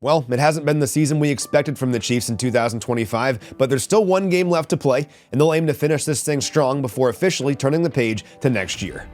Well, it hasn't been the season we expected from the Chiefs in 2025, but there's still one game left to play, and they'll aim to finish this thing strong before officially turning the page to next year.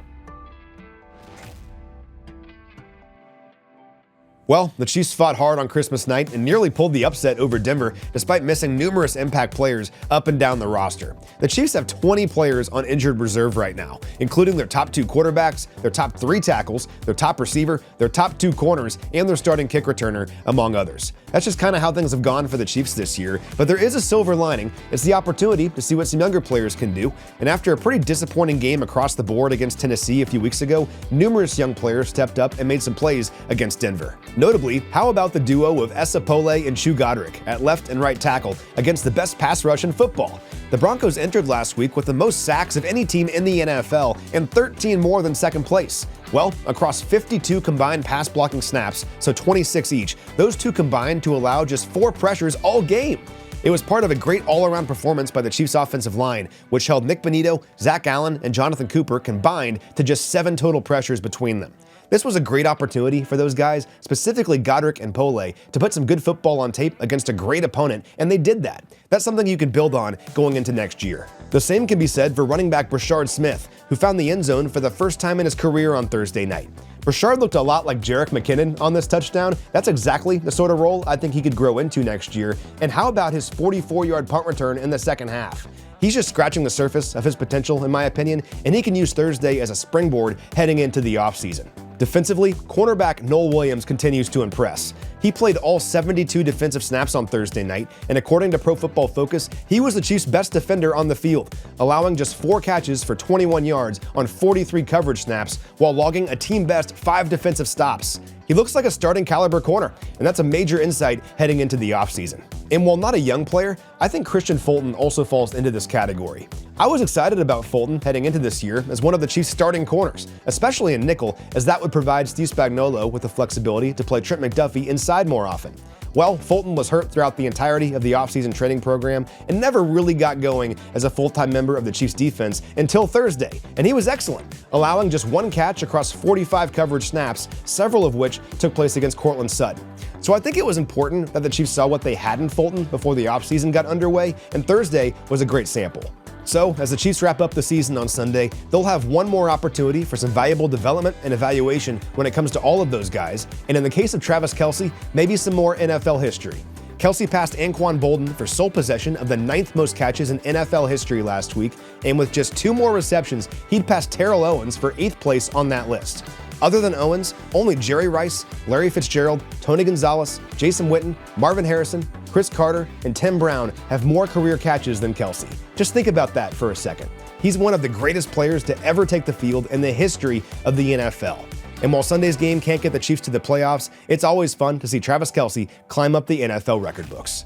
Well, the Chiefs fought hard on Christmas night and nearly pulled the upset over Denver despite missing numerous impact players up and down the roster. The Chiefs have 20 players on injured reserve right now, including their top 2 quarterbacks, their top 3 tackles, their top receiver, their top 2 corners, and their starting kick returner, among others. That's just kind of how things have gone for the Chiefs this year, but there is a silver lining. It's the opportunity to see what some younger players can do, and after a pretty disappointing game across the board against Tennessee a few weeks ago, numerous young players stepped up and made some plays against Denver. Notably, how about the duo of Esa Pole and Chu Godric at left and right tackle against the best pass rush in football? The Broncos entered last week with the most sacks of any team in the NFL and 13 more than second place. Well, across 52 combined pass blocking snaps, so 26 each, those two combined to allow just 4 pressures all game. It was part of a great all-around performance by the Chiefs' offensive line, which held Nick Bonito, Zach Allen, and Jonathan Cooper combined to just 7 total pressures between them. This was a great opportunity for those guys, specifically Godric and Pole, to put some good football on tape against a great opponent, and they did that. That's something you can build on going into next year. The same can be said for running back Brashard Smith, who found the end zone for the first time in his career on Thursday night. Brashard looked a lot like Jerick McKinnon on this touchdown. That's exactly the sort of role I think he could grow into next year. And how about his 44-yard punt return in the second half? He's just scratching the surface of his potential, in my opinion, and he can use Thursday as a springboard heading into the offseason. Defensively, cornerback Noel Williams continues to impress. He played all 72 defensive snaps on Thursday night, and according to Pro Football Focus, he was the Chiefs' best defender on the field, allowing just 4 catches for 21 yards on 43 coverage snaps while logging a team-best 5 defensive stops. He looks like a starting caliber corner, and that's a major insight heading into the offseason. And while not a young player, I think Christian Fulton also falls into this category. I was excited about Fulton heading into this year as one of the Chiefs' starting corners, especially in nickel, as that would provide Steve Spagnuolo with the flexibility to play Trent McDuffie inside more often. Well, Fulton was hurt throughout the entirety of the offseason training program and never really got going as a full-time member of the Chiefs defense until Thursday, and he was excellent, allowing just 1 catch across 45 coverage snaps, several of which took place against Courtland Sutton. So I think it was important that the Chiefs saw what they had in Fulton before the offseason got underway, and Thursday was a great sample. So, as the Chiefs wrap up the season on Sunday, they'll have one more opportunity for some valuable development and evaluation when it comes to all of those guys, and in the case of Travis Kelce, maybe some more NFL history. Kelce passed Anquan Boldin for sole possession of the 9th most catches in NFL history last week, and with just 2 more receptions, he'd pass Terrell Owens for 8th place on that list. Other than Owens, only Jerry Rice, Larry Fitzgerald, Tony Gonzalez, Jason Witten, Marvin Harrison, Chris Carter, and Tim Brown have more career catches than Kelce. Just think about that for a second. He's one of the greatest players to ever take the field in the history of the NFL. And while Sunday's game can't get the Chiefs to the playoffs, it's always fun to see Travis Kelce climb up the NFL record books.